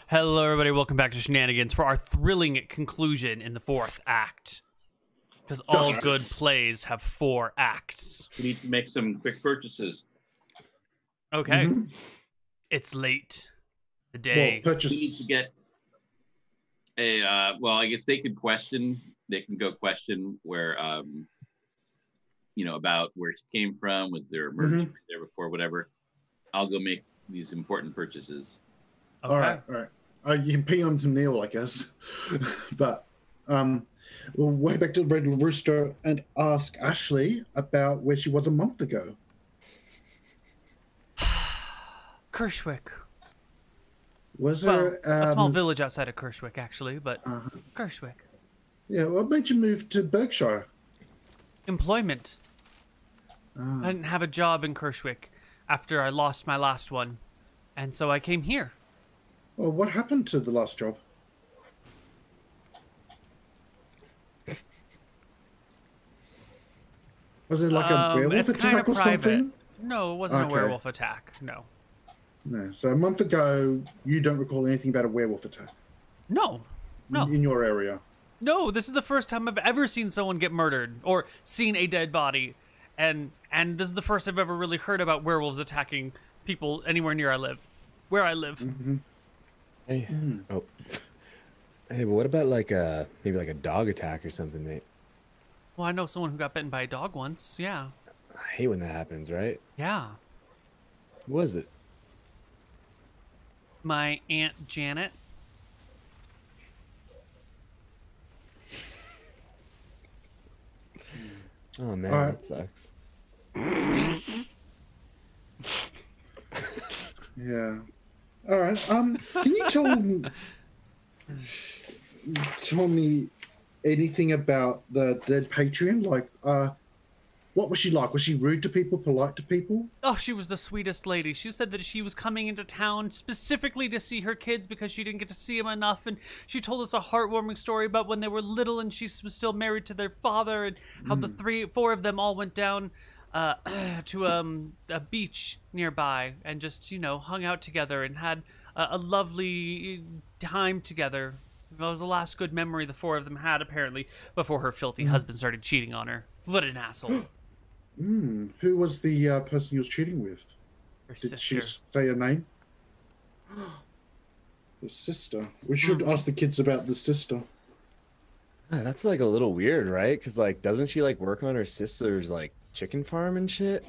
Hello, everybody. Welcome back to Shenanigans for our thrilling conclusion in the 4th act. Because all good plays have 4 acts. We need to make some quick purchases. Okay. It's late. The day. Well, purchase. We need to get a, well, I guess they can go question where, about where she came from, was there a merchant there before, whatever. I'll go make these important purchases. Okay. All right. You can ping them to Neal, I guess. But we'll way back to the Red Rooster and ask Ashley about where she was a month ago. Kershwick. Was there a small village outside of Kershwick, actually, but Kershwick. Yeah, what made you move to Berkshire? Employment. I didn't have a job in Kershwick after I lost my last one, and so I came here. Well, what happened to the last job? Was it like a werewolf attack or something? No, it wasn't a werewolf attack, no. No, so a month ago, you don't recall anything about a werewolf attack? No. In your area? No, this is the first time I've ever seen someone get murdered or seen a dead body. And this is the first I've ever really heard about werewolves attacking people anywhere near where I live. Hey, hey, but what about maybe like a dog attack or something, mate? Well, I know someone who got bitten by a dog once. Yeah. I hate when that happens, right? Yeah. Who was it? My Aunt Janet. Oh man, that sucks. Yeah. All right. Can you tell me anything about the dead Patreon? Like, what was she like? Was she rude to people, polite to people? Oh, she was the sweetest lady. She said that she was coming into town specifically to see her kids because she didn't get to see them enough. And she told us a heartwarming story about when they were little and she was still married to their father and how the 4 of them all went down to a beach nearby and just, hung out together and had a lovely time together. That was the last good memory the 4 of them had, apparently, before her filthy husband started cheating on her. What an asshole. Who was the person you was cheating with? Her Did sister. she say her name? The sister. We should ask the kids about the sister. That's like a little weird, right? Because doesn't she work on her sister's chicken farm and shit?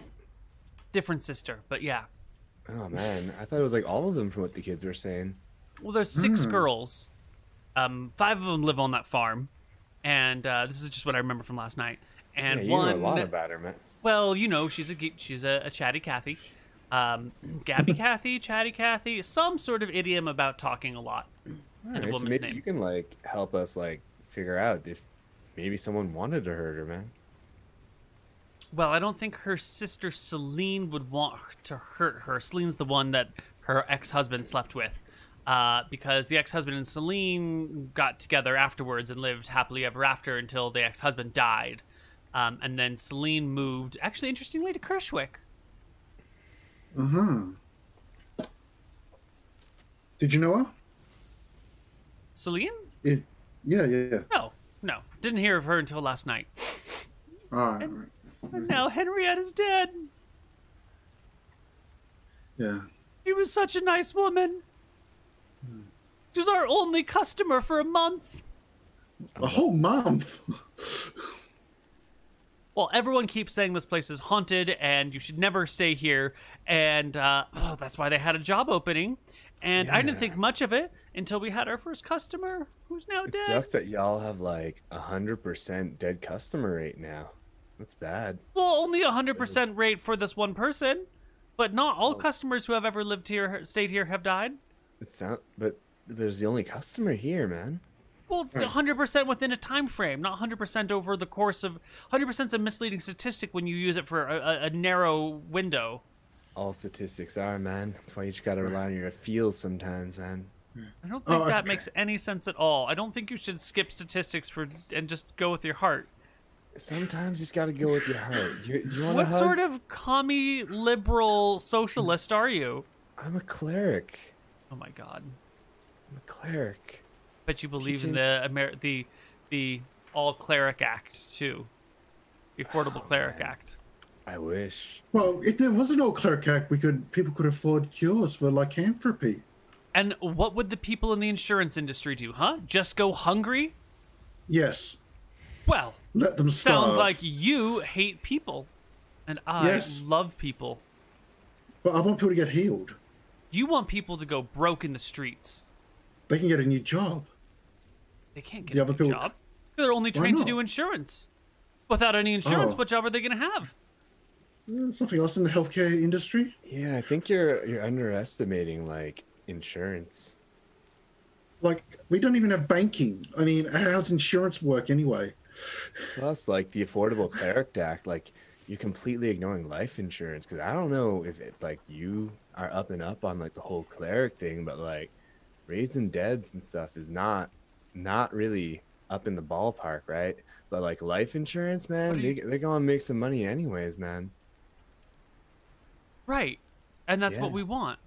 Different sister, but yeah. Oh man, I thought it was all of them from what the kids were saying. Well, there's 6 girls. 5 of them live on that farm, and this is just what I remember from last night. And you one, know a lot about her, man. Well, she's a chatty Cathy, Gabby Cathy, chatty Cathy, some sort of idiom about talking a lot. And a woman's maybe name. you can help us figure out if maybe someone wanted to hurt her, man. Well, I don't think her sister Celine would want to hurt her. Celine's the one that her ex-husband slept with. Because the ex-husband and Celine got together afterwards and lived happily ever after until the ex-husband died. And then Celine moved, actually, interestingly, to Kershwick. Did you know her? Celine? Yeah. No. Didn't hear of her until last night. And now Henrietta's dead. Yeah. She was such a nice woman. She was our only customer for a month. A whole month? Well, everyone keeps saying this place is haunted and you should never stay here. And that's why they had a job opening. And I didn't think much of it until we had our first customer, who's now dead. It sucks that y'all have 100% dead customer rate now. That's bad. Well, only 100% rate for this one person. But not all customers who have ever stayed here have died. But there's the only customer here, man. Well, it's 100% within a time frame, not 100% over the course of... 100% is a misleading statistic when you use it for a narrow window. All statistics are, man. That's why you just gotta rely on your feels sometimes, man. I don't think that makes any sense at all. I don't think you should skip statistics and just go with your heart. Sometimes you just gotta go with your heart. You want What sort of commie liberal socialist are you? I'm a cleric. Oh my god. I'm a cleric. Bet you believe in the All Cleric Act too, the Affordable Cleric Act. I wish. Well, if there was an old cleric act, people could afford cures for lycanthropy. And what would the people in the insurance industry do, huh? Just go hungry? Yes. Well, Let them starve. sounds like you hate people, and I love people. But I want people to get healed. You want people to go broke in the streets. They can get a new job. They can't The get other a people- job. They're only Why trained to not? do insurance. Without any insurance, Oh. what job are they going to have? Something else in the healthcare industry. Yeah, I think you're underestimating like insurance. Like, we don't even have banking. I mean, how's insurance work anyway? Plus, like the Affordable Cleric Act, like you're completely ignoring life insurance. Because I don't know if like you are up and up on like the whole cleric thing, but like raising deads and stuff is not really up in the ballpark, right? But like life insurance, man, they're gonna make some money anyways, man. Right. And that's Yeah. what we want.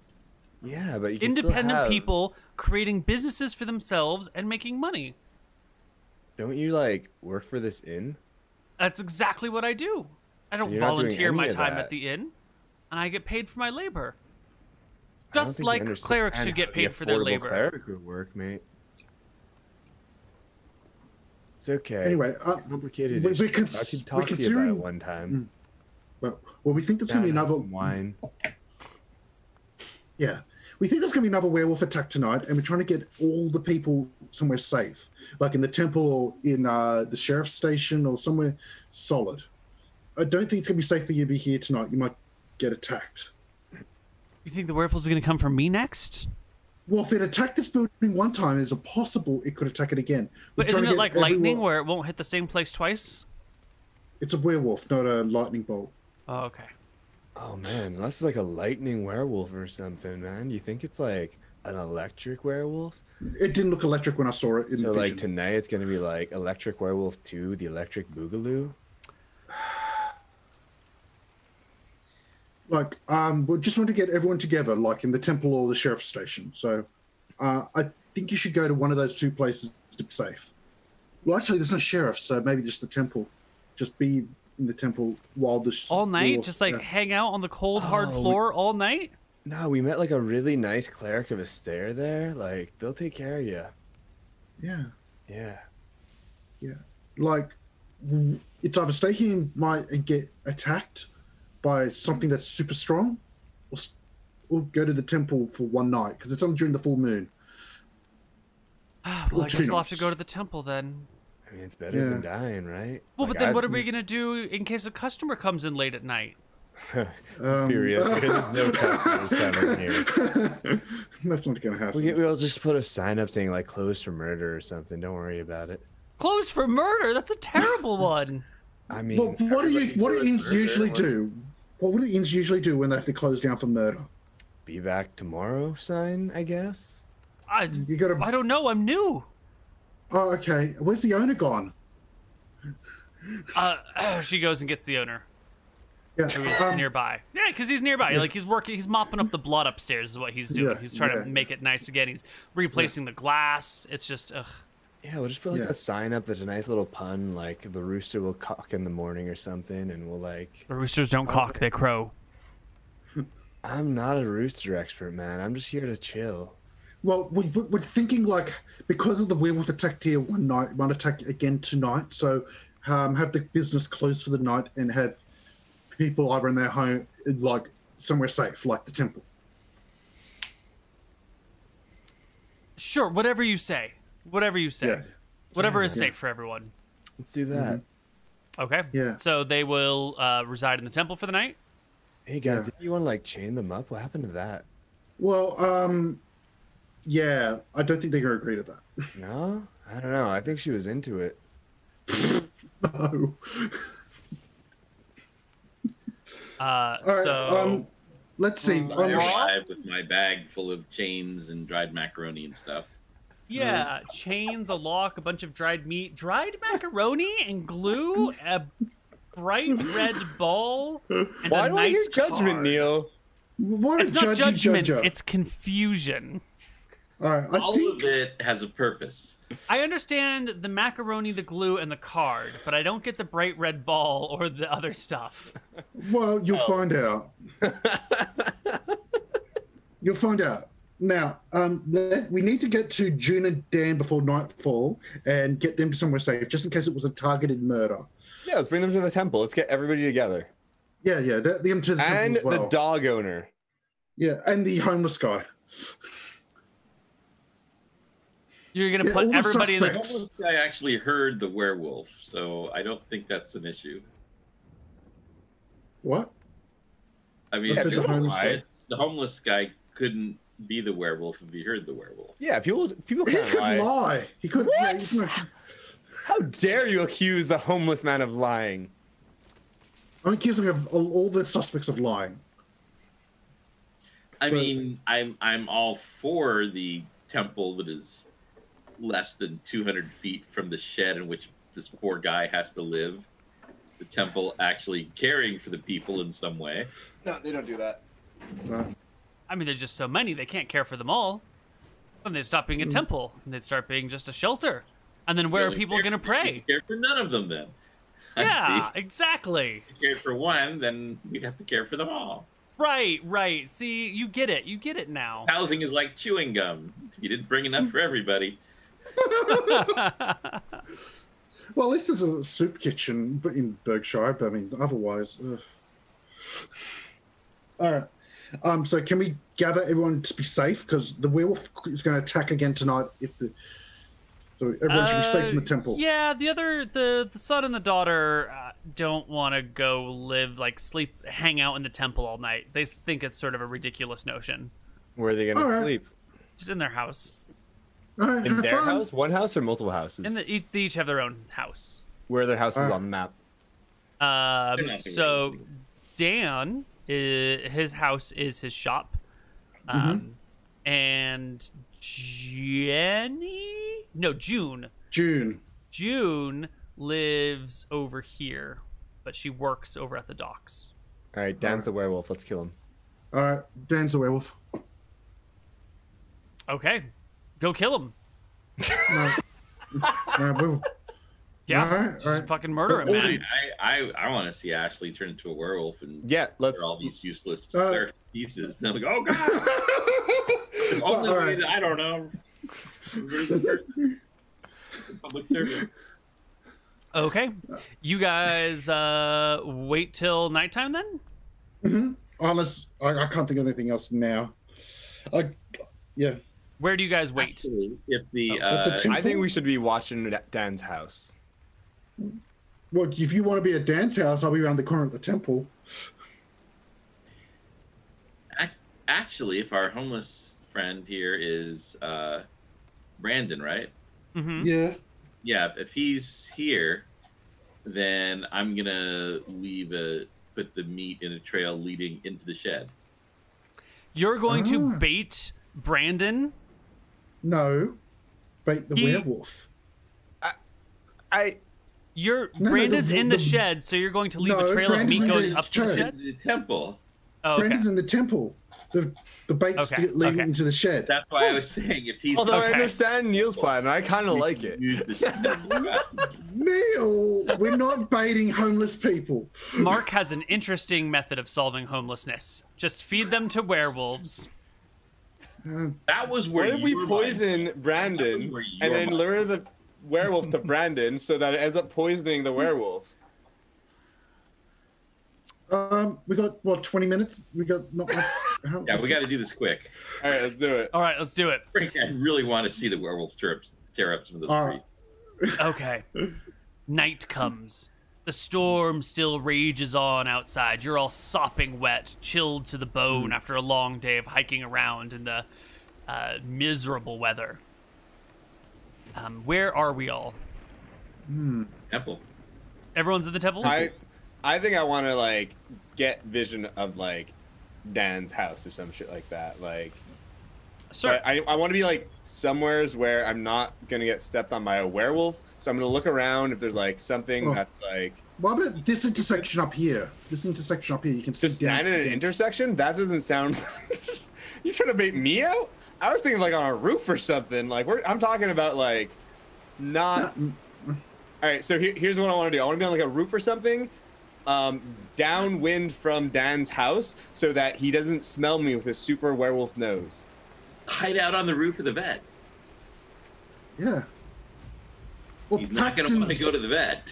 Yeah, but you can still Independent have- people creating businesses for themselves and making money. Don't you like work for this inn? That's exactly what I do. I don't you're not doing volunteer any my of time that. at the inn, and I get paid for my labor. I don't Just think you like understand clerics should how get the paid for their Affordable labor. Cleric would work, mate. It's okay. Anyway, It's a complicated we issue. cons- I could we talk to you about considering- it one time. well, we think there's Down, going to be have another. some wine. Yeah, we think there's going to be another werewolf attack tonight, and we're trying to get all the people somewhere safe, like in the temple or in the sheriff's station or somewhere solid. I don't think it's going to be safe for you to be here tonight. You might get attacked. You think the werewolves are going to come for me next? Well, if it attacked this building one time, there's a possible it could attack it again. We're But trying isn't to it get like lightning everyone- where it won't hit the same place twice? It's a werewolf, not a lightning bolt. Oh, okay. Oh man, unless it's like a lightning werewolf or something, man. You think it's like an electric werewolf? It didn't look electric when I saw it in So the like vision. tonight it's gonna be like Electric Werewolf 2, the Electric Boogaloo. Like, we just want to get everyone together, like in the temple or the sheriff's station. So, I think you should go to one of those two places to be safe. Well, actually, there's no sheriff, so maybe just the temple. Just be in the temple while the All night? werewolf- Just like yeah. hang out on the cold, hard Oh, floor all night? No, we met like a really nice cleric of a stair there. Like they'll take care of you. Yeah, Yeah. yeah. Like, it's either stay here and get attacked by something that's super strong, or go to the temple for one night because it's on during the full moon. Well, I two guess I'll have to nights. go to the temple then. I mean, it's better Yeah. than dying, right? Well, Like, but then I- what are we going to do in case a customer comes in late at night? Let's be real. There's no customers coming here. That's not going to happen. We'll just put a sign up saying like closed for murder or something. Don't worry about it. Closed for murder? That's a terrible one. I mean, But what do everybody inns knows murder. usually What- do? What would the inns usually do when they have to close down for murder? Be back tomorrow sign, I guess. You got to. I don't know. I'm new. Oh, okay. Where's the owner gone? She goes and gets the owner, Yeah. who's nearby. Yeah, because he's nearby. Like he's working. He's mopping up the blood upstairs. Is what he's doing. Yeah, He's trying yeah. to make it nice again. He's replacing the glass. It's just ugh. Yeah, we'll just put like Yeah. a sign up that's a nice little pun, like the rooster will cock in the morning or something, and we'll like. The roosters don't cock. They crow. I'm not a rooster expert, man. I'm just here to chill. Well, we're thinking like because of the werewolf attacked here one night, one attack again tonight. So have the business closed for the night and have people either in their home, like somewhere safe, like the temple. Sure, whatever you say. Whatever you say. Yeah. Whatever is Yeah. safe for everyone. Let's do that. Okay. Yeah. So they will reside in the temple for the night. Hey guys, Yeah. if you want to like chain them up, what happened to that? Well, yeah, I don't think they're going to agree to that. No, I don't know. I think she was into it. No. Uh, All right, so let's see. I Um, arrived with my bag full of chains and dried macaroni and stuff. yeah, chains, a lock, a bunch of dried meat, dried macaroni, and glue, a bright red ball, and Why a do I nice hear judgment, card. Neal? what It's a not judgy judgment. judger. It's confusion. All right, I All think. of it has a purpose. I understand the macaroni, the glue, and the card, but I don't get the bright red ball or the other stuff. Well, you'll find out. You'll find out. Now, we need to get to June and Dan before nightfall and get them to somewhere safe, just in case it was a targeted murder. Yeah, let's bring them to the temple. Let's get everybody together. Yeah, them to the temple And as well. the dog owner. Yeah, and the homeless guy. You're gonna Yeah, put all the everybody in the. suspects. I actually heard the werewolf, so I don't think that's an issue. What? I mean, I said the homeless guy. the homeless guy couldn't be the werewolf if he heard the werewolf. Yeah, people He can't could lie. lie. He could. What? Yeah, he's not- How dare you accuse the homeless man of lying? I'm accusing of all the suspects of lying. I So- mean, I'm all for the temple that is less than 200 feet from the shed in which this poor guy has to live. The temple actually caring for the people in some way. No, they don't do that. I mean, there's just so many; they can't care for them all. Then they'd stop being a temple, and they'd start being just a shelter. And then where are Really people care gonna for- pray? Care for none of them then. I Yeah, see. exactly. If you cared for one, then we'd have to care for them all. Right. See, you get it. You get it now. Housing is like chewing gum. You didn't bring enough for everybody. Well, at least there's a soup kitchen in Berkshire, but I mean, otherwise. Ugh. All right. So can we gather everyone to be safe? Because the werewolf is going to attack again tonight. So everyone should be safe in the temple. Yeah, the son and the daughter don't want to go hang out in the temple all night. They think it's sort of a ridiculous notion. Where are they going All to right. sleep? Just in their house. All right, In have their fun. house? One house or multiple houses? They each have their own house. Where are their houses Alright. on the map? not So doing Dan, his house is his shop. And June lives over here, but she works over at the docks. All right, Dan's the werewolf. Let's kill him. All right, Dan's a werewolf. Okay, go kill him. Werewolf. Yeah, All right, just all right. fucking murder him, All man. I want to see Ashley turn into a werewolf and Yeah, let's. all these useless Uh, pieces. And I'm like, oh god! The only all way right. that I don't know. Public servant. Okay, you guys wait till nighttime then. Honest, I can't think of anything else now. Yeah. Where do you guys wait? Actually, if the At the temple? I think we should be watching Dan's house. Well, if you want to be at Dan's house, I'll be around the corner at the temple. actually, if our homeless friend here is Brandon, right? Mm-hmm. Yeah. Yeah, if he's here, then I'm gonna put the meat in a trail leading into the shed. You're going to Ah. bait Brandon. No. Bait the He- werewolf. No, Brandon's in the the- shed, so you're going to leave No, a trail of Brandon's meat in going the up to the shed. shed. The temple. Oh, okay. Brandon's in the temple. The bait's Okay, leading okay. into the shed. That's why I was saying if he's Although I Okay. understand Neal's plan, and I kind of like it. use the Neal, we're not baiting homeless people. Marc has an interesting method of solving homelessness. Just feed them to werewolves. that was where What if we your mind- poison Brandon where and your then mind- lure the werewolf to Brandon so that it ends up poisoning the werewolf? We got, 20 minutes? We got not much. Yeah, we got to do this quick. All right, let's do it. All right, let's do it. I really want to see the werewolf tear up some of those All trees. right. Okay. Night comes. The storm still rages on outside. You're all sopping wet, chilled to the bone after a long day of hiking around in the miserable weather. Where are we all? Temple. Everyone's in the temple? I think I want to get vision of Dan's house or some shit like that. Sir, But I want to be somewheres where I'm not gonna get stepped on by a werewolf. So I'm gonna look around if there's something Oh. that's What about this intersection up here? This intersection up here, you can see just stand in an intersection. That doesn't sound. You trying to bait me out? I was thinking like on a roof or something. Like I'm talking about like not. All right, so here's what I want to do. I want to be on like a roof or something, downwind from Dan's house, so that he doesn't smell me with his super werewolf nose. Hide out on the roof of the vet. Yeah. Well, He's not going to want to go to the vet.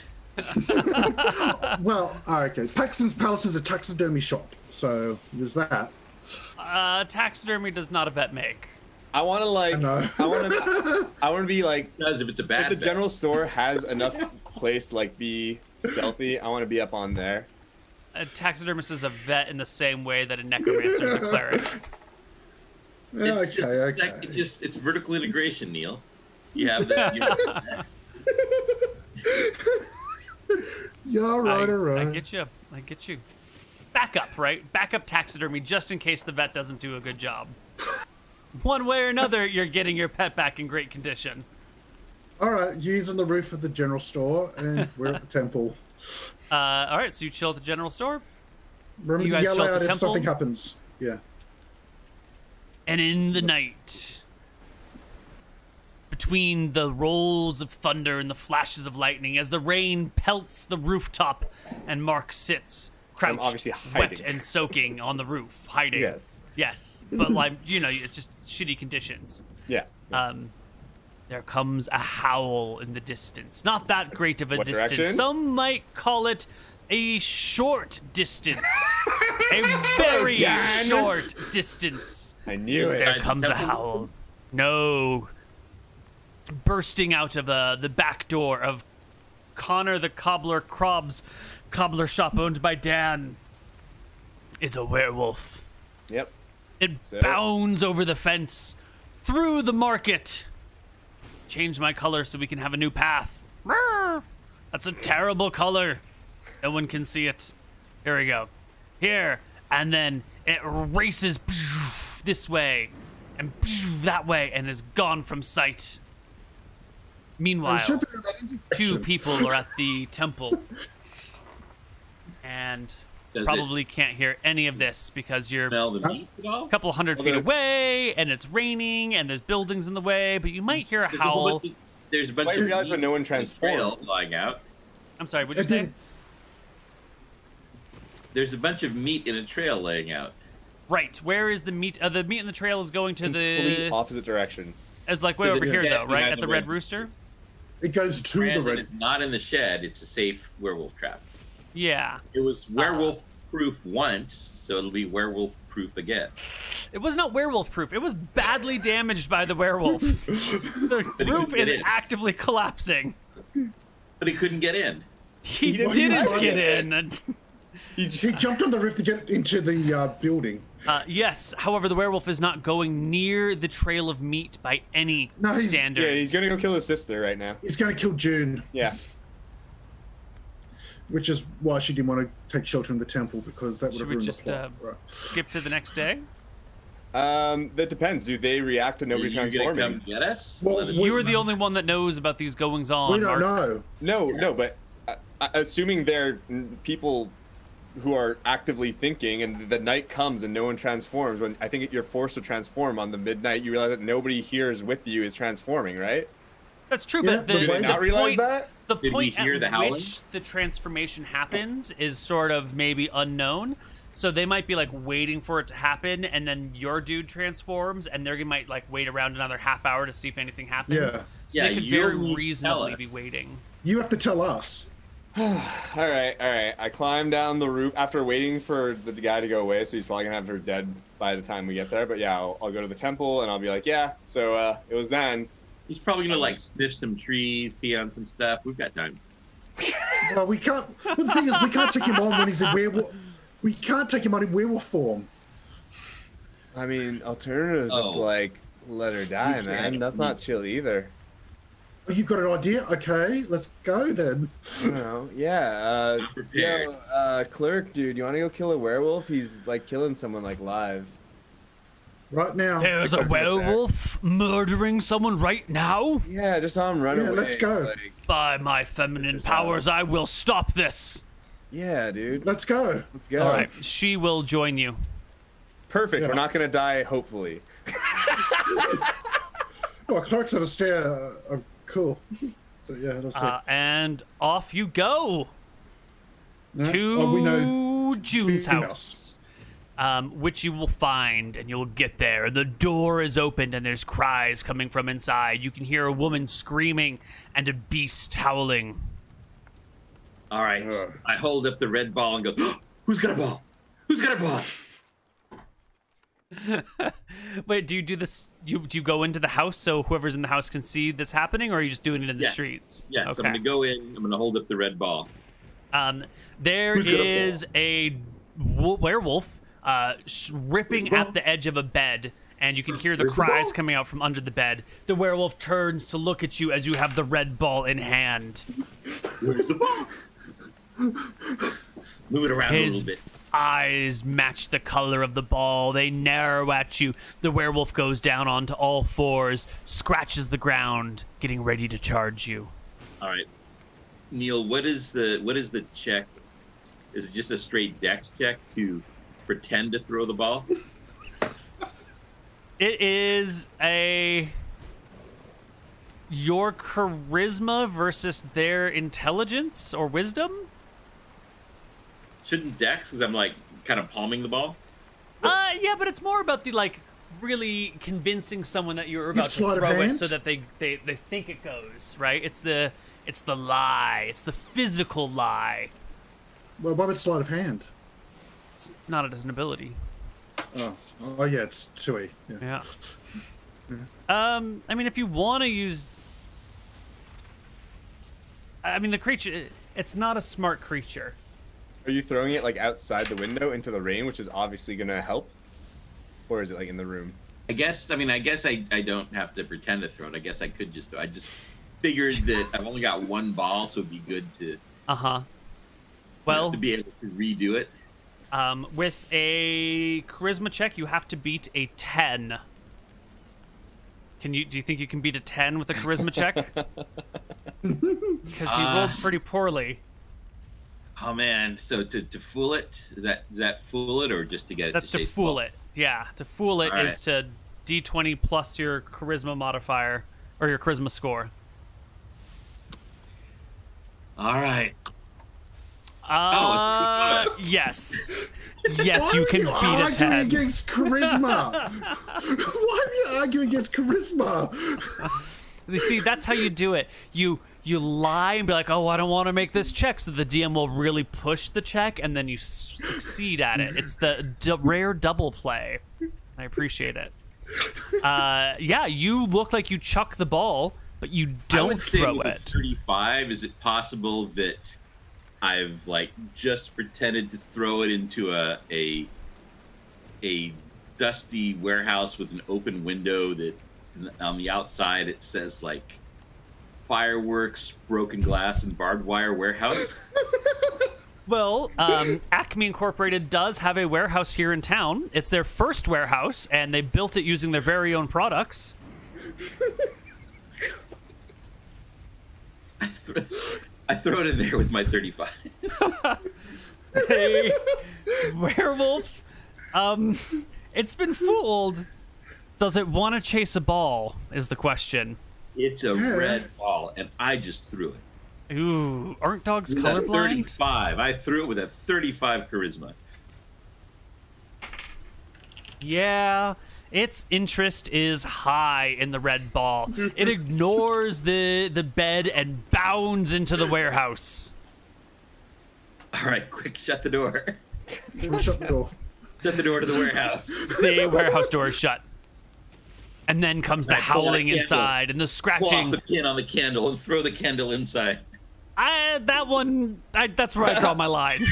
Well, okay. Paxton's Palace is a taxidermy shop, so there's that. Taxidermy does not a vet make. I want to like. I want to be like. Because if it's a bad If the vet. general store has enough place to like be stealthy, I want to be up on there. A taxidermist is a vet in the same way that a necromancer is a cleric. Yeah, It's just- okay. It's vertical integration, Neal. You have that. Yeah, all right, all right. I get you. Backup, right? Backup taxidermy, just in case the vet doesn't do a good job. One way or another, you're getting your pet back in great condition. All right, Yu's on the roof of the general store, and we're at the temple. All right, so you chill at the general store, Remember You to guys yell chill at the out if temple? something happens. Yeah. and in the night, between the rolls of thunder and the flashes of lightning, as the rain pelts the rooftop, and Marc sits crouched, obviously wet hiding. and soaking on the roof, hiding. Yes, but like it's just shitty conditions. Yeah. There comes a howl in the distance. Not that great of a What distance. direction? Some might call it a short distance. A very Dan. short distance. I knew it. There the comes a temple? howl. No. Bursting out of the back door of Connar the cobbler Krob's cobbler shop owned by Dan is a werewolf. Yep. It So? bounds over the fence, through the market. Change my color so we can have a new path. Brr. That's a terrible color. No one can see it. Here we go. Here. And then it races this way and that way and is gone from sight. Meanwhile, should be that in two direction. people are at the temple. And Does probably can't hear any of this because you're smell the meat at all? a couple hundred feet they're- away, and it's raining, and there's buildings in the way, but you might hear a There's a whole howl. bunch of- There's a bunch Might of realize meat when no one in the trail transforms. lying out. I'm sorry, what'd you It say? didn't- There's a bunch of meat in a trail laying out. Right, where is the meat? The meat in the trail is going to Complete the... opposite direction. It's like way to the over here, shed though, right? behind At the the Red red- Rooster? It goes to the Brandon red. is not in the shed. It's a safe werewolf trap. Yeah. It was werewolf proof once, so it'll be werewolf proof again. It was not werewolf-proof. It was badly damaged by the werewolf. The But he roof couldn't is get in. actively collapsing. But he couldn't get in. He didn't didn't try get it. in. He jumped on the roof to get into the building. Yes, however, the werewolf is not going near the trail of meat by any No, he's- standards. Yeah, he's gonna go kill his sister right now. He's going to kill June, Yeah. which is why she didn't want to take shelter in the temple, because that would Should have we ruined just the plot. Right. skip to the next day? That depends. Do they react to nobody Are you gonna come transforming? get us? Well, Let us- we- You are the only one that knows about these goings on. We don't Marc. know. No, but assuming they're people who are actively thinking, and the night comes and no one transforms. When I think you're forced to transform on the midnight, you realize that nobody here is with you is transforming, right? That's true, Yeah, but but the, wait- the Did they not realize point, that? the Did we point hear at the howling? which the transformation happens is sort of maybe unknown. So they might be like waiting for it to happen, and then your dude transforms, and they might like wait around another half hour to see if anything happens. Yeah. So Yeah, they could you very need to tell reasonably us. be waiting. You have to tell us. All right. I climb down the roof after waiting for the guy to go away, so he's probably gonna have her dead by the time we get there. But yeah, I'll go to the temple and I'll be like, yeah. So it was then. He's probably gonna like sniff some trees, pee on some stuff. We've got time. Well, we can't. But the thing is, we can't take him on when he's in werewolf. We can't take him on in werewolf form. I mean, alternative is just Oh. like let her die, You man. can't. That's not chill either. Oh, you've got an idea? Okay, let's go then. You know, yeah. Not prepared. Clerk, dude, you want to go kill a werewolf? He's like killing someone like live. Right now. There's a couldn't have said. werewolf murdering someone right now? Yeah, just saw him run Yeah, away. let's go. Like, By my feminine This is powers, us. I will stop this. yeah, dude. Let's go. Let's go. All right, she will join you. Perfect. Yeah. We're not gonna die, hopefully. Oh, clerks on a stair are cool. So, yeah, that's it. And off you go Yeah. to Oh, we know June's June's house, which you will find, and you'll get there. The door is opened, and there's cries coming from inside. You can hear a woman screaming and a beast howling. All right. I hold up the red ball and go, oh, who's got a ball? Who's got a ball? Wait, do you do this? Do you go into the house so whoever's in the house can see this happening, or are you just doing it in the streets? Yes, Okay. I'm going to go in. I'm going to hold up the red ball. There Who's got a is a werewolf ripping at the edge of a bed, and you can hear the Where's the cries ball? coming out from under the bed. The werewolf turns to look at you as you have the red ball in hand. Where's the ball? Move it around a His little bit. eyes match the color of the ball. They narrow at you. The werewolf goes down onto all fours, scratches the ground, getting ready to charge you. All right. Neal, what is the check? Is it just a straight dex check to pretend to throw the ball? It is your charisma versus their intelligence or wisdom. Shouldn't dex, because I'm like kind of palming the ball? Yeah, but it's more about the like really convincing someone that you're about to sleight of throw it hand? so that they think it goes, right? It's the lie. It's the physical lie. Well, what about sleight of hand? It's not as an ability. Oh yeah, it's 2E. Yeah. Yeah. I mean, if you want to use, I mean, the creature, it's not a smart creature. Are you throwing it like outside the window into the rain, which is obviously gonna help, or is it like in the room? I guess I don't have to pretend to throw it. I guess I could just throw it. I just figured that I've only got one ball, so it'd be good to Well, to be able to redo it. with a charisma check, you have to beat a 10. Do you think you can beat a 10 with a charisma check? Because you rolled pretty poorly. Oh man, so to fool it, is that fool it or just to get it? That's to chase the fool ball? it. Yeah, to fool it All is to D20 plus your charisma modifier or your charisma score. All right. Yes. Yes, Why you are can you beat a arguing 10. against charisma? Why are you arguing against charisma? You see, that's how you do it. You lie and be like, oh, I don't want to make this check, so the DM will really push the check, and then you succeed at it. It's the rare double play. I appreciate it. Yeah, you look like you chuck the ball, but you I don't would say throw with a it. 35, is it possible that I've like just pretended to throw it into a dusty warehouse with an open window that on the outside it says like fireworks, broken glass, and barbed wire warehouse? Well, Acme Incorporated does have a warehouse here in town. It's their first warehouse, and they built it using their very own products. I throw it in there with my 35. Hey, werewolf, it's been fooled. Does it want to chase a ball, is the question. It's a red ball, and I just threw it. Ooh, aren't dogs With a colorblind? 35. I threw it with a 35 charisma. Yeah, its interest is high in the red ball. It ignores the bed and bounds into the warehouse. All right, quick, shut the door. Shut the door. Shut the door to the warehouse. The warehouse door is shut. And then comes the Right, pull out a howling candle. inside and the Pull off scratching. the pin on the candle and throw the candle inside. That's where I draw my line.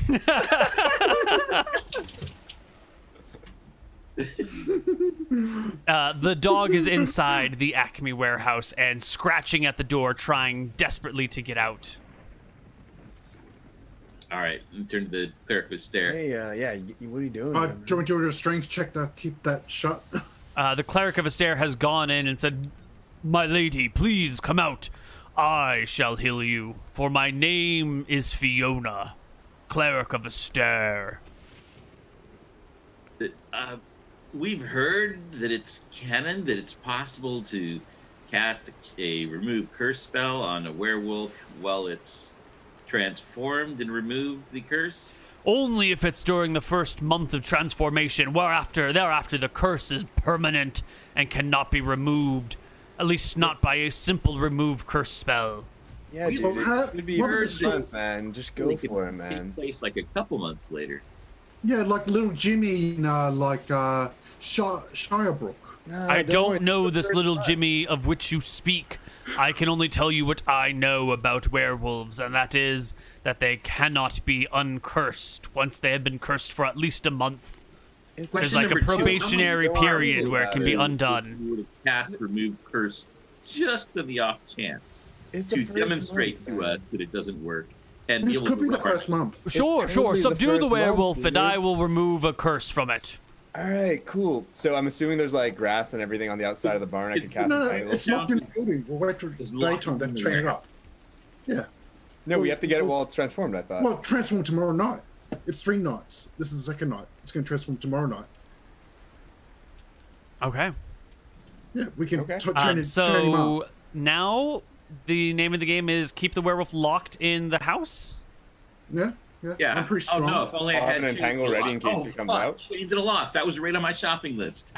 The dog is inside the Acme warehouse and scratching at the door, trying desperately to get out. All right, turn to the cleric with stare. Hey, yeah, what are you doing? Do you want me to do a strength check to keep that shut? The cleric of Astaire has gone in and said, "My lady, please come out. I shall heal you, for my name is Fiona, cleric of Astaire." We've heard that it's canon, that it's possible to cast a remove curse spell on a werewolf while it's transformed and remove the curse? Only if it's during the first month of transformation, thereafter the curse is permanent and cannot be removed. At least not by a simple remove curse spell. Yeah, dude. It'd be fun, man. Just go for it, man. Take place like a couple months later. Yeah, like little Jimmy in Shirebrook. No, I don't know this little Jimmy of which you speak. I can only tell you what I know about werewolves, and that is that they cannot be uncursed once they have been cursed for at least a month. There's like a probationary period where it can be undone. You would have cast remove curse just on the off chance to demonstrate to us that it doesn't work. And this could be the first month. Sure. Subdue the werewolf, and I will remove a curse from it. All right, cool. So I'm assuming there's like grass and everything on the outside of the barn. I can cast No, a tiny it's locked in the building. We'll wait till daytime, then chain it up. Yeah. No, we have to get it while it's transformed, I thought. Well, transform tomorrow night. It's 3 nights. This is the second night. It's going to transform tomorrow night. Okay. Yeah, we can chain him up. So now the name of the game is keep the werewolf locked in the house? Yeah. I'm pretty strong. Oh no! If only I had an entangle ready in case it comes out. Chains and a lock. That was right on my shopping list.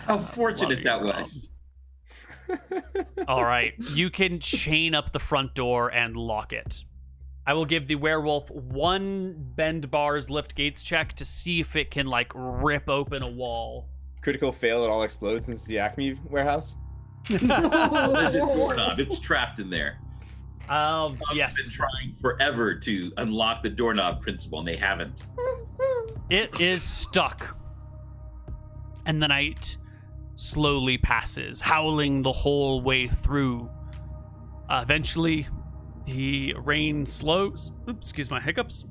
How fortunate that was. All right, you can chain up the front door and lock it. I will give the werewolf 1 bend bars lift gates check to see if it can like rip open a wall. Critical fail, it all explodes since the Acme warehouse. There's a doorknob. It's trapped in there. Yes. I've been trying forever to unlock the doorknob principle, and they haven't. It is stuck. And the night slowly passes, howling the whole way through. Eventually, the rain slows. Oops, excuse my hiccups.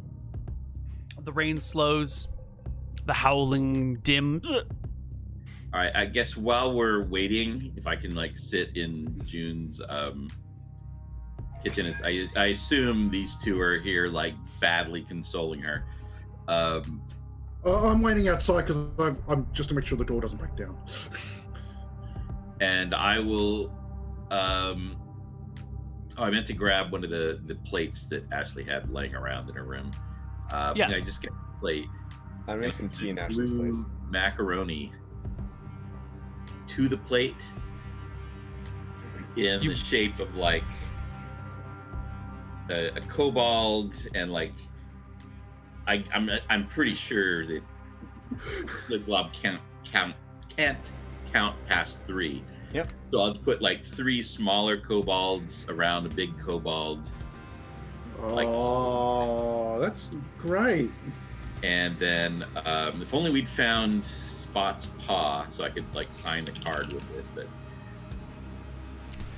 The rain slows. The howling dims. All right, I guess while we're waiting, if I can like sit in June's kitchen, I assume these two are here like badly consoling her. I'm waiting outside because I'm just to make sure the door doesn't break down. And I will. I meant to grab one of the plates that Ashley had laying around in her room. Yes. I just get a plate. I'm making some tea in Ashley's place. Macaroni to the plate in the shape of like a kobold, and like I'm pretty sure that the glob can't count past 3. Yep. So I'll put like 3 smaller kobolds around a big kobold. Oh, that's great. And then if only we'd found Spot's paw, so I could like sign the card with it.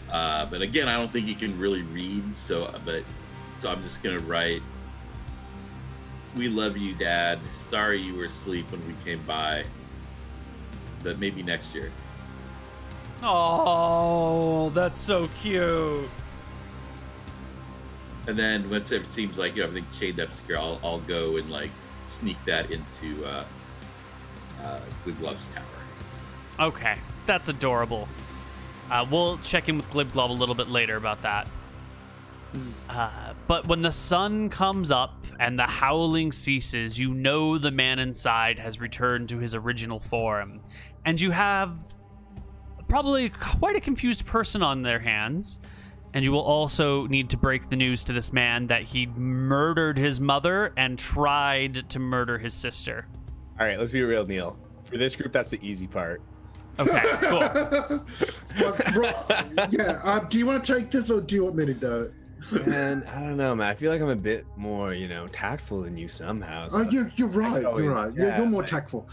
But again, I don't think he can really read. So I'm just gonna write, "We love you, Dad. Sorry you were asleep when we came by, but maybe next year." Oh, that's so cute. And then once it seems like everything's chained up secure, I'll go and like sneak that into Glibglob's tower. Okay, that's adorable. We'll check in with Glibglob a little bit later about that. But when the sun comes up and the howling ceases, you know the man inside has returned to his original form. And you have probably quite a confused person on their hands. And you will also need to break the news to this man that he murdered his mother and tried to murder his sister. All right, let's be real, Neal. For this group, that's the easy part. Okay, cool. Yeah, do you want to take this or do you want me to do it? Man, I don't know, man. I feel like I'm a bit more, tactful than you somehow. So You're right. You're right. Yeah, you're more tactful.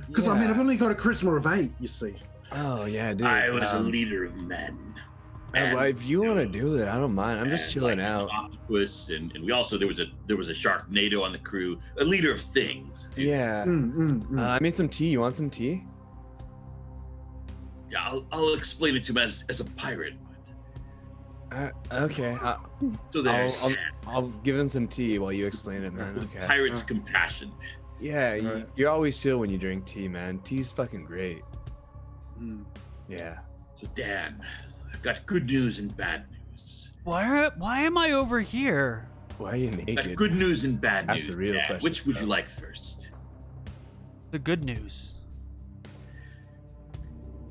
Because I mean, I've only got a charisma of 8. You see. Oh yeah, dude. I was a leader of men. Well, if you want to do it, I don't mind. I'm just chilling out. Octopus, and we also there was a Sharknado on the crew, a leader of things too. Yeah. I made some tea. You want some tea? Yeah, I'll explain it to him as a pirate. Okay. So there. I'll give him some tea while you explain it, man. Okay. Pirate's compassion. Yeah, you're always chill when you drink tea, man. Tea's fucking great. Yeah. So Dan, I've got good news and bad news. Why am I over here? Why are you I've got naked? good news and bad That's news. a real Dan. question. Which would you like first? The good news.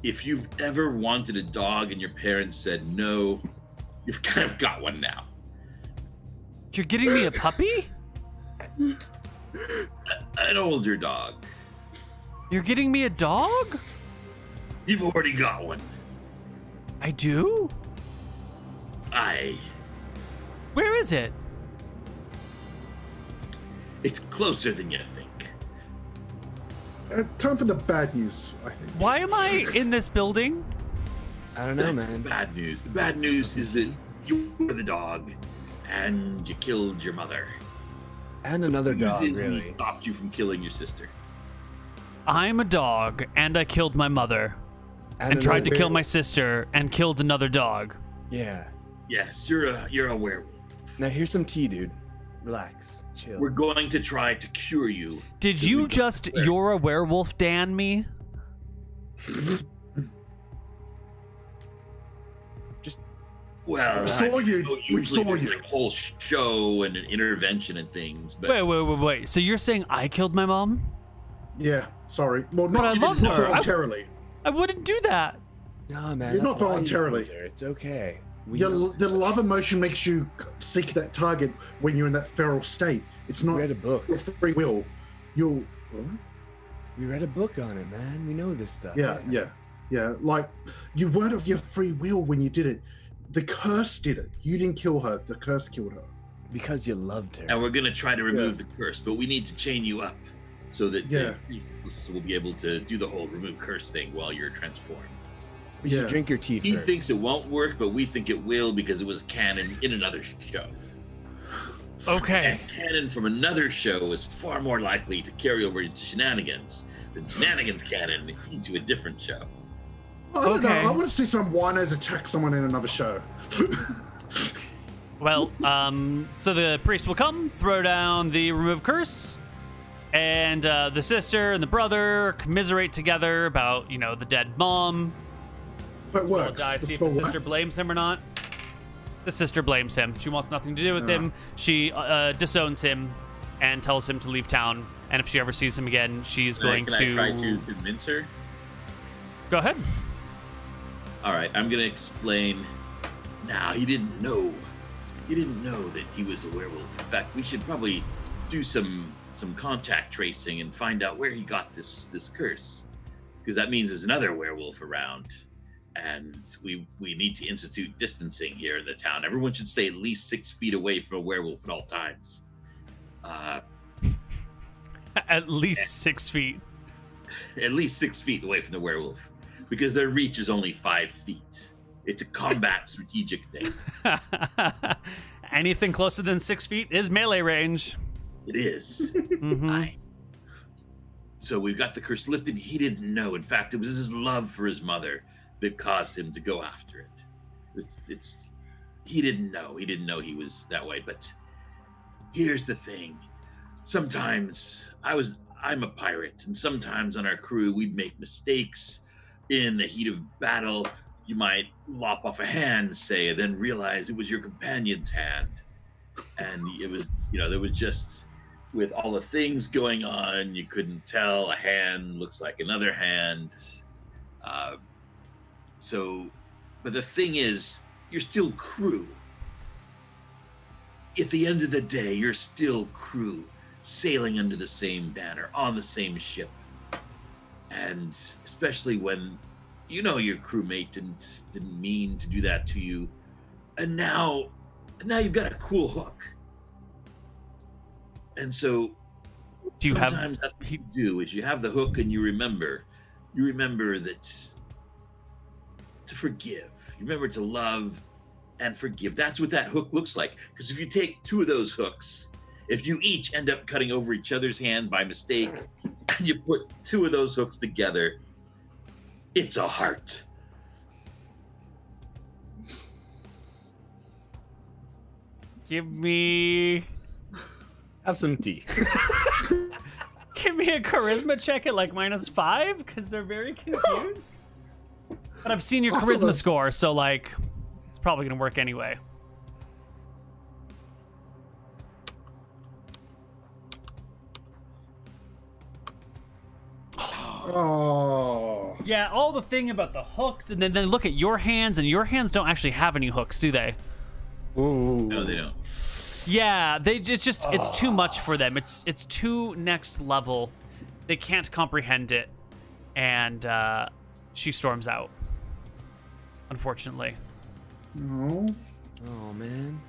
If you've ever wanted a dog and your parents said no, you've kind of got one now. You're getting me a puppy? An older dog. You're getting me a dog? You've already got one. I do? Where is it? It's closer than you think. Time for the bad news, I think. Why am I in this building? I don't know, That's man. the bad news. The bad news is that you were the dog and you killed your mother. And another The news dog, is we really. stopped you from killing your sister. I'm a dog, and I killed my mother, and tried to another- kill my sister, and killed another dog. Yeah. Yes, you're a werewolf. Now here's some tea, dude. Relax. Chill. We're going to try to cure you. Did We you don't just declare. "you're a werewolf" Dan me? Well, We saw you. know We usually saw there's, you. like a whole show and an intervention and things, but Wait. So you're saying I killed my mom? Yeah, sorry. Well, But I not, love not her. voluntarily. I wouldn't do that. No, man. You're that's not why you voluntarily. go there. It's okay. We The love emotion makes you seek that target when you're in that feral state. It's not read a book. your free will. You'll. We read a book on it, man. We know this stuff. Yeah. Like, you weren't of your free will when you did it. The curse did it. You didn't kill her. The curse killed her. Because you loved her. and we're gonna try to remove the curse, but we need to chain you up so that Yeah. the priests will be able to do the whole remove curse thing while you're transformed. We should Yeah. drink your tea He first. thinks it won't work, but we think it will because it was canon in another show. Okay. And canon from another show is far more likely to carry over into Shenanigans than Shenanigans canon into a different show. I don't know. Okay. I want to see some winos attack someone in another show. Well, so the priest will come, throw down the remove curse, and the sister and the brother commiserate together about, the dead mom. But it works. Die, The see if the spell sister works. blames him or not. The sister blames him. She wants nothing to do with him. She disowns him and tells him to leave town. And if she ever sees him again, she's going Can I try to convince her? Go ahead. All right, I'm gonna explain. Now he didn't know. He didn't know that he was a werewolf. In fact, we should probably do some contact tracing and find out where he got this curse, because that means there's another werewolf around, and we need to institute distancing here in the town. Everyone should stay at least 6 feet away from a werewolf at all times. At least 6 feet. At least 6 feet away from the werewolf, because their reach is only 5 feet. It's a combat strategic thing. Anything closer than 6 feet is melee range. It is. Mhm. Aye. So we've got the curse lifted. He didn't know. In fact, it was his love for his mother that caused him to go after it. He didn't know. He didn't know he was that way. But here's the thing. Sometimes I'm a pirate, and sometimes on our crew we'd make mistakes. In the heat of battle, you might lop off a hand, say, and then realize it was your companion's hand. And it was, there was just, with all the things going on, you couldn't tell. A hand looks like another hand. But the thing is, you're still crew. At the end of the day, you're still crew, sailing under the same banner, on the same ship. And especially when your crewmate didn't mean to do that to you, and now you've got a cool hook. And so Do you have? sometimes that's what you do is you have the hook and you remember that to forgive. You remember to love and forgive. That's what that hook looks like. Because if you take 2 of those hooks, if you each end up cutting over each other's hand by mistake, and you put 2 of those hooks together, it's a heart. Give me Have some tea. a charisma check at like -5 because they're very confused. But I've seen your Oh, charisma the- score, so like, it's probably gonna work anyway. Oh. Yeah, all the thing about the hooks, and then look at your hands, and your hands don't actually have any hooks, do they? Ooh. No, they don't. Yeah, it's too much for them. It's too next level. They can't comprehend it, and she storms out. Unfortunately. No, Oh man.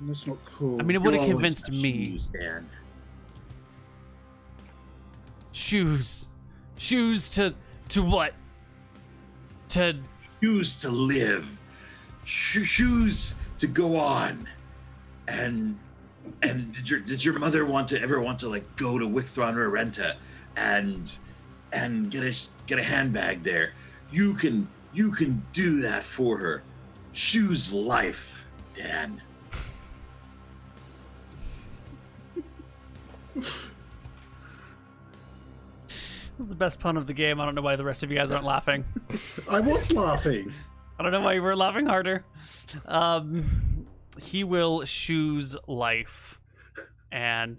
that's not cool. I mean, it would have You'll always convinced have me. shoes, Dan. Shoes to what? To Shoes to live. Shoes to go on. And did your mother ever want to like go to Wicthron or Renta and get a handbag there? You can do that for her. Shoes life, Dan. This is the best pun of the game. I don't know why the rest of you guys aren't laughing. I was laughing. I don't know why you were laughing harder. He will choose life, and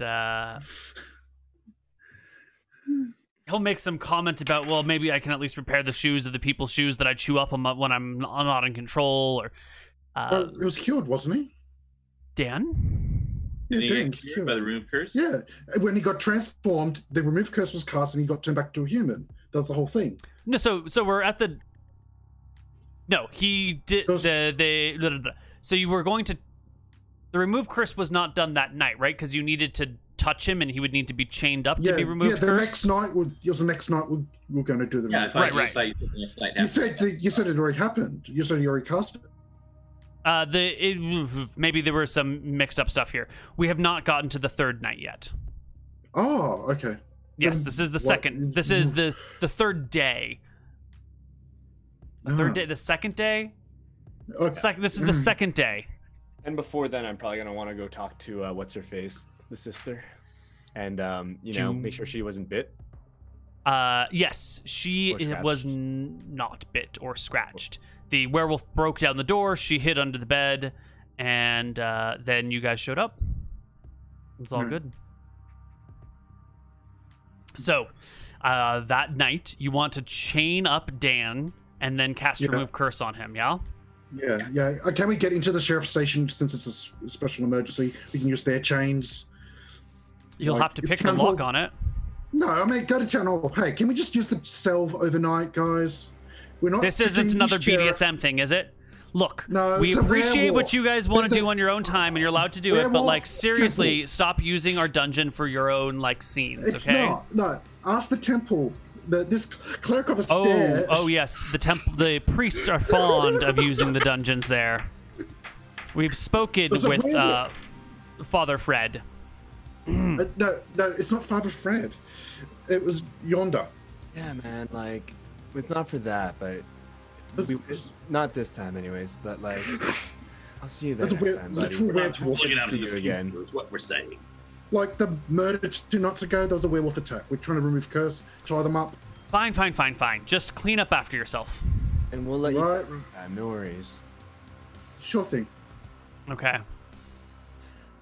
he'll make some comment about, well, maybe I can at least repair the shoes of the people's shoes that I chew up when I'm not in control. Or Well, it was cured, wasn't he? Dan. Yeah, Did he Dan get was cured cured. by the room curse? Yeah, when he got transformed, the remove curse was cast, and he got turned back to a human. That was the whole thing. No, so we're at the. No, he did Those- So you were going to. The remove curse was not done that night, right? Because you needed to touch him, and he would need to be chained up to be removed. The curse. next night it was the next night we were going to do the Yeah, I remove. thought, Right, you right. thought you said the next night You said it already happened. You said you already cast it. Maybe there were some mixed up stuff here. We have not gotten to the third night yet. Oh, okay. Yes, Then this is the what- second. This is the third day. Third day. The second day. Okay. This is the second day. And before then, I'm probably gonna want to go talk to what's her face, the sister, and make sure she wasn't bit. Yes, she Or scratched. was not bit or scratched. The werewolf broke down the door. She hid under the bed, and then you guys showed up. It's all good. So, that night, you want to chain up Dan and then cast Yeah. remove curse on him. Yeah. Yeah. Can we get into the sheriff's station since it's a special emergency? We can use their chains. You'll Like, have to is pick the town lock hall- on it. No, I mean go to town hall. Hey, can we just use the cell overnight, guys? We're not. This isn't pretending another to be sheriff. BDSM thing, is it? Look, No, we it's a appreciate what werewolf. you guys want to The- do on your own time, and you're allowed to do it. But werewolf like, seriously, temple. stop using our dungeon for your own like scenes, It's okay? not. No, ask the temple. This cleric of a stair. Oh yes, the priests are fond of using the dungeons there. We've spoken There's a with werewolf. Father Fred. No, it's not Father Fred. It was yonder. Yeah, man. Like, it's not for that, but There's- not this time, anyways. But like, I'll see you there There's a next weird, time, buddy. literal We're not werewolf. pulling it out See of you the again. future is what we're saying. Like the murder 2 nights ago, there was a werewolf attack. We're trying to remove curse, tie them up. Fine. Just clean up after yourself. And we'll let you Right. know next time. No worries. Sure thing. Okay.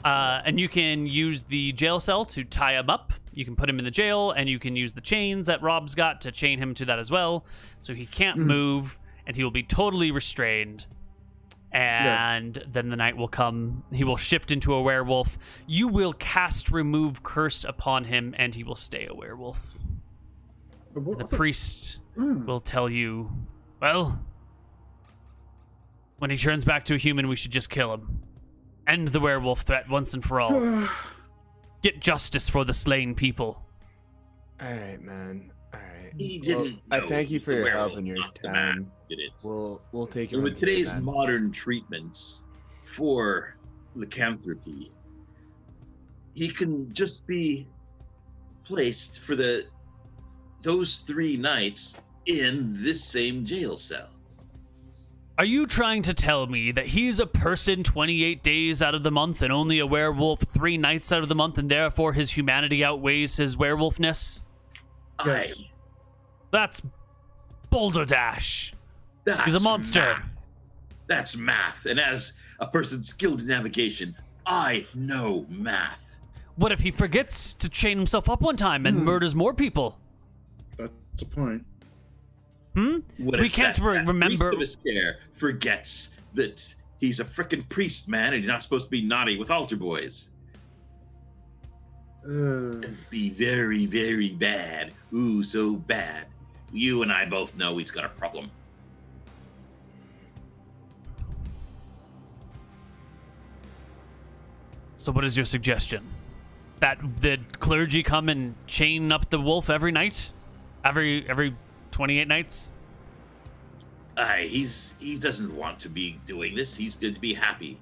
And you can use the jail cell to tie him up. You can put him in the jail, and you can use the chains that Rob's got to chain him to that as well. So he can't move, and he will be totally restrained. And then the night will come. He will shift into a werewolf. You will cast remove curse upon him, and he will stay a werewolf. But what The other- priest will tell you, well, when he turns back to a human, we should just kill him. End the werewolf threat once and for all. Get justice for the slain people. All right, man. All right. He Well, didn't. I know thank you he was for the your help werewolf, and your not the man time. who did it. We'll take it. And from with here, today's man. modern treatments for lycanthropy, he can just be placed for those 3 nights in this same jail cell. Are you trying to tell me that he's a person 28 days out of the month and only a werewolf 3 nights out of the month, and therefore his humanity outweighs his werewolfness? Yes. That's Boulder Dash. That's He's a monster. Math. That's math. And as a person skilled in navigation, I know math. What if he forgets to chain himself up one time and murders more people? That's a point. What We if can't that remember. priest of Astaire forgets that he's a frickin' priest, man, and he's not supposed to be naughty with altar boys. It'd be very, very bad. Ooh, so bad. You and I both know he's got a problem. So what is your suggestion? That the clergy come and chain up the wolf every night? Every 28 nights? He doesn't want to be doing this. He's going to be happy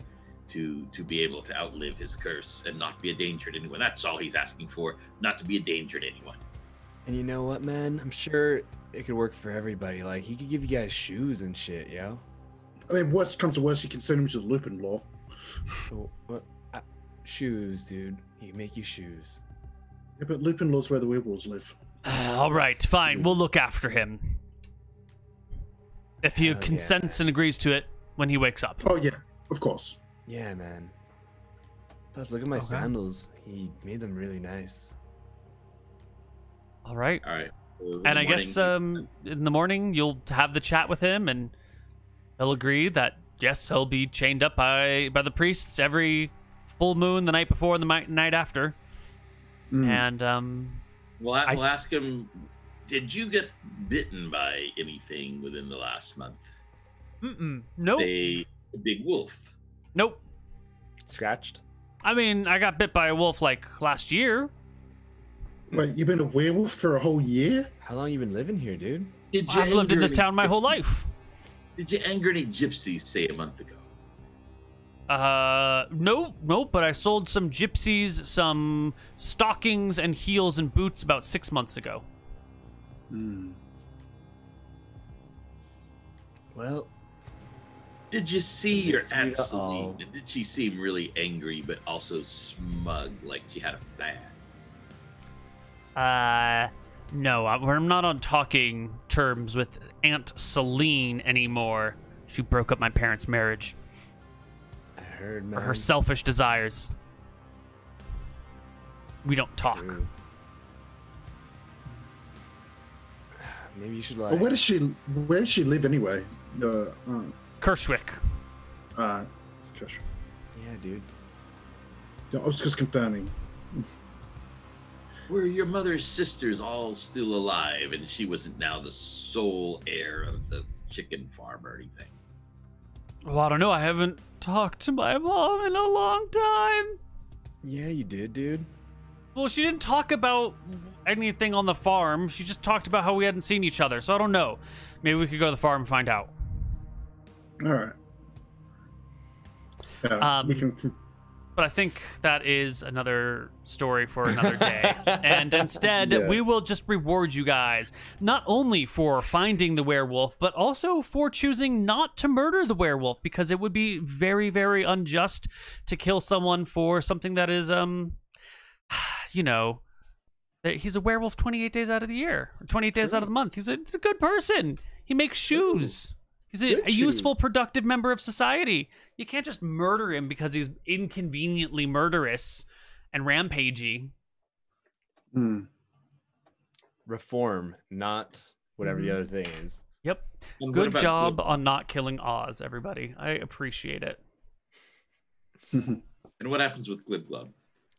to be able to outlive his curse and not be a danger to anyone. That's all he's asking for, not to be a danger to anyone. And you know what, man? I'm sure it could work for everybody. Like, he could give you guys shoes and shit, yo. I mean, worst comes to worst, you can send him to the Lupin Law. So, what? Shoes, dude. He can make you shoes. Yeah, but Lupin Law's where the werewolves live. All right, fine. We'll look after him. If he consents and agrees to it when he wakes up. Oh, yeah, of course. Yeah, man. Plus, look at my sandals. He made them really nice. All right. All right. Well, And I guess in the morning you'll have the chat with him, and he'll agree that yes, he'll be chained up by the priests every full moon, the night before and the night after. And we'll ask him, did you get bitten by anything within the last month? Nope. A big wolf? Nope. Scratched? I mean, I got bit by a wolf like last year. Wait, you've been a werewolf for a whole year? How long you been living here, dude? I've lived in this town my whole life. Did you anger any gypsies, say, a month ago? Nope, but I sold some gypsies some stockings and heels and boots about 6 months ago. Well, did you see your sweet Aunt at Celine? all. Did she seem really angry but also smug, like she had a plan? No, I'm not on talking terms with Aunt Celine anymore. She broke up my parents' marriage I heard, man. for her selfish desires. We don't talk. True. Maybe you should Well, like. where does she live anyway? Kershwick. Gosh. Yeah, dude. I was just confirming. Were your mother's sisters all still alive and she wasn't now the sole heir of the chicken farm or anything? Well, I don't know. I haven't talked to my mom in a long time. Yeah, you did, dude. Well, she didn't talk about anything on the farm. She just talked about how we hadn't seen each other. So I don't know. Maybe we could go to the farm and find out. All right. Yeah, we can. But I think that is another story for another day. And instead, Yeah. we will just reward you guys, not only for finding the werewolf, but also for choosing not to murder the werewolf, because it would be very, very unjust to kill someone for something that is, you know, he's a werewolf 28 days out of the year, or 28 days out of the month. He's a good person. He makes shoes. He's a useful, productive member of society. You can't just murder him because he's inconveniently murderous and rampagey. Reform, not whatever the other thing is. Yep. And what Good about job Glib? on not killing Oz, everybody. I appreciate it. And what happens with Glib Glub?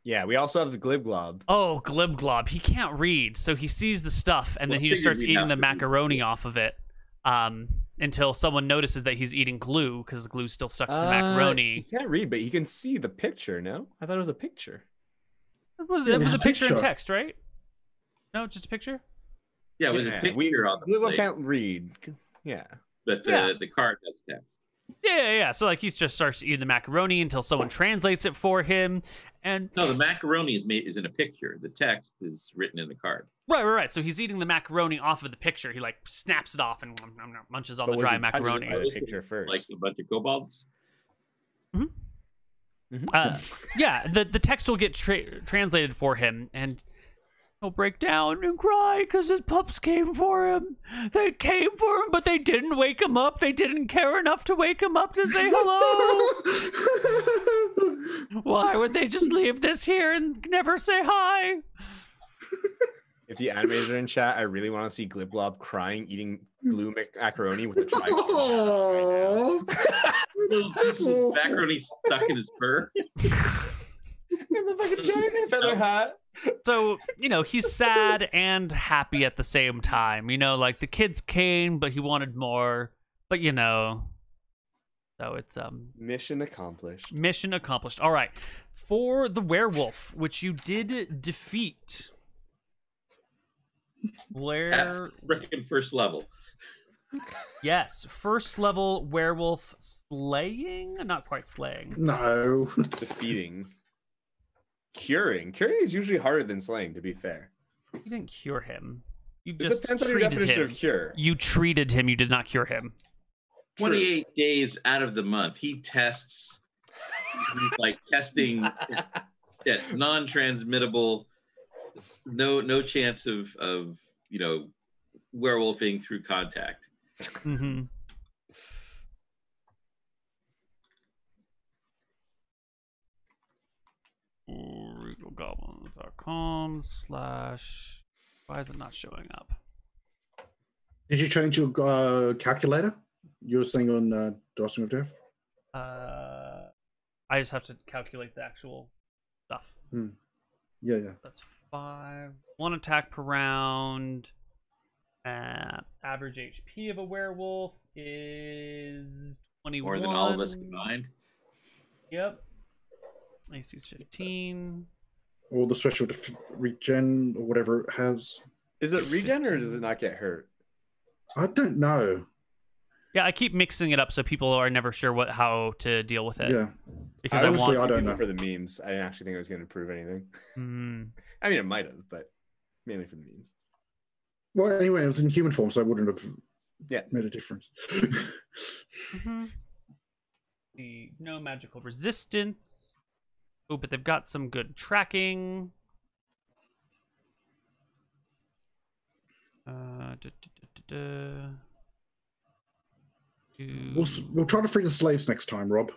Yeah, we also have the Glib Glob. Oh, Glib Glob. He can't read, so he sees the stuff, and Well, then he just figured starts we'd eating have the to do macaroni that. off of it until someone notices that he's eating glue, because the glue's still stuck to the macaroni. He can't read, but he can see the picture, no? I thought it was a picture. It was there's a a picture in picture. text, right? No, just a picture? Yeah, it was Yeah, a picture on the Glib Glob plate, can't read. Yeah. but Yeah. the card has text. Yeah. So, like, he just starts eating the macaroni until someone translates it for him. And No, the macaroni is in a picture. The text is written in the card. right. So he's eating the macaroni off of the picture. He, like, snaps it off and munches on the dry macaroni. By the picture first. Like a bunch of kobolds. Yeah, the text will get translated for him, and He'll break down and cry because his pups came for him. They came for him, but they didn't wake him up. They didn't care enough to wake him up to say hello. Why would they just leave this here and never say hi? If the animators are in chat, I really want to see Gliblob crying, eating glue macaroni with a tripod. Oh, Little pieces of macaroni stuck in his fur. And the fucking giant feather hat. So, he's sad and happy at the same time. Like the kids came, but he wanted more. But, so it's Mission accomplished. mission accomplished. All right. For the werewolf, which you did defeat. Where Frickin' first level. Yes, first level werewolf slaying? Not quite slaying. no. Defeating. Curing. Curing is usually harder than slaying, to be fair. You didn't cure him. You It just depends on your treated definition him. of cure. You treated him. You did not cure him. 28 days out of the month, he tests. He's like testing. It's non-transmittable. No chance of werewolfing through contact. Mm-hmm. RegalGoblins.com/ Why is it not showing up? Did you change your calculator? You were saying on Dosing of Death? I just have to calculate the actual stuff. Yeah. That's 5. 1 attack per round. Average HP of a werewolf is 21. More than all of us combined. Yep. AC is 15. Or the special regen or whatever it has. Is it regen or does it not get hurt? I don't know. Yeah, I keep mixing it up so people are never sure how to deal with it. Yeah. Because I Honestly, want I don't people know. for the memes. I didn't actually think it was going to improve anything. Mm. I mean, it might have, but mainly for the memes. Well, anyway, it was in human form, so it wouldn't have made a difference. Mm-hmm. No magical resistance. Oh, but they've got some good tracking. We'll try to free the slaves next time, Rob.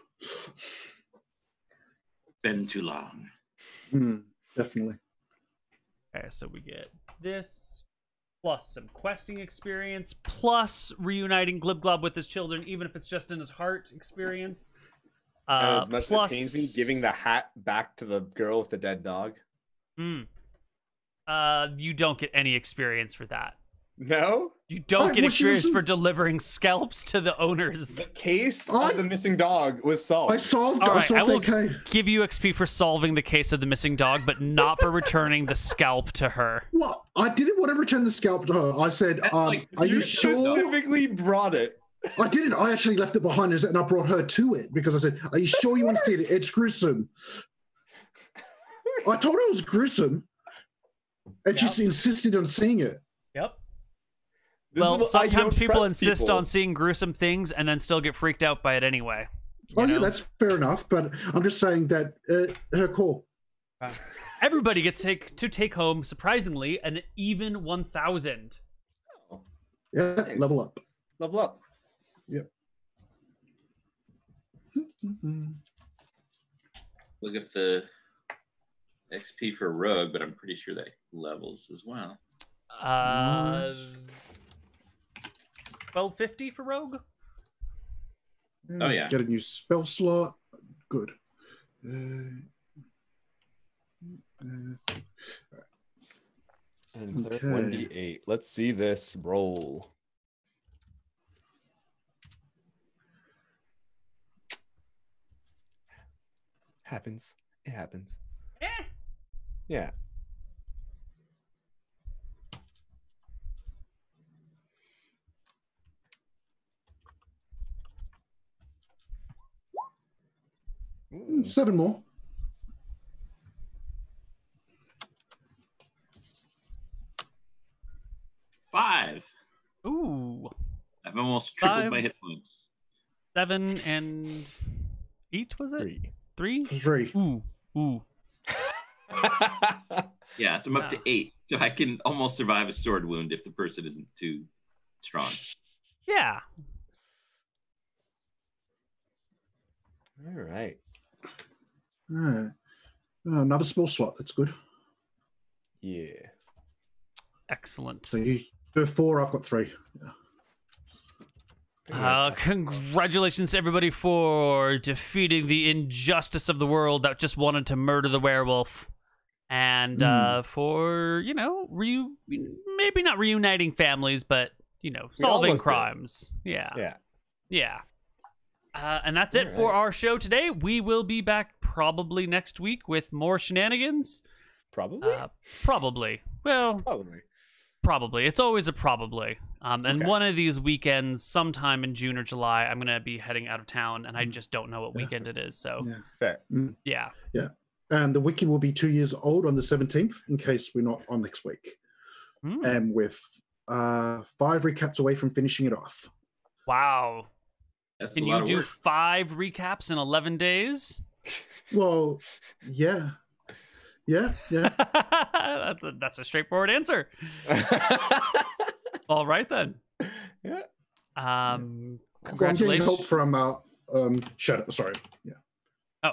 Been too long. Definitely. Okay, so we get this, plus some questing experience, plus reuniting Glibglob with his children, even if it's just in his heart experience. As much Plus, as it pains me, giving the hat back to the girl with the dead dog. you don't get any experience for that. No? You don't get well, she experience was- for delivering scalps to the owners. The case of the missing dog was solved. I solved All right, I will that case. give you XP for solving the case of the missing dog, but not for returning the scalp to her. Well, I didn't want to return the scalp to her. I said, are you sure? Specifically brought it. I didn't. I actually left it behind and I brought her to it because I said, are you sure you want to see it? It's gruesome. I told her it was gruesome. And she insisted on seeing it. Yep. This is Well, why you sometimes don't people trust insist people. on seeing gruesome things and then still get freaked out by it anyway. Yeah, know? that's fair enough. But I'm just saying that her call. Everybody gets to take home, surprisingly, an even 1,000. Yeah, Nice. level up. Level up. Yep. Look at the XP for Rogue, but I'm pretty sure that levels as well. 1250 for Rogue? Oh, yeah. Get a new spell slot. Good. And third Okay. 1d8. Let's see this roll. Happens. It happens. Yeah. Ooh. 7 more. Five. Ooh. I've almost tripled 5. my hit points. 7 and 8, was it? 3. 3? 3. Ooh. Yeah, so I'm up to 8. So I can almost survive a sword wound if the person isn't too strong. Yeah. All right. Another small slot. That's good. Yeah. Excellent. So you go 4. I've got 3. Yeah. Congratulations to everybody for defeating the injustice of the world that just wanted to murder the werewolf. And for, maybe not reuniting families, but, solving crimes. Yeah. And that's it for our show today. We will be back probably next week with more shenanigans. Probably? Probably. Well, Probably. It's always a probably. And one of these weekends, sometime in June or July, I'm going to be heading out of town, and I just don't know what weekend it is. So, Fair. Yeah. And the wiki will be 2 years old on the 17th, in case we're not on next week. And with 5 recaps away from finishing it off. Wow. That's Can a lot you of do work. 5 recaps in 11 days? Well, yeah. That's a straightforward answer. All right, then. Yeah. I'm getting Congratulations. help from Shadow. Sorry. Yeah.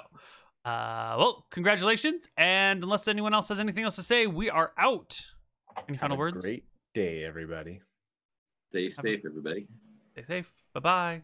Well, congratulations. And unless anyone else has anything else to say, we are out. Any final words? Great day, everybody. Stay safe, everybody. Stay safe. Bye-bye.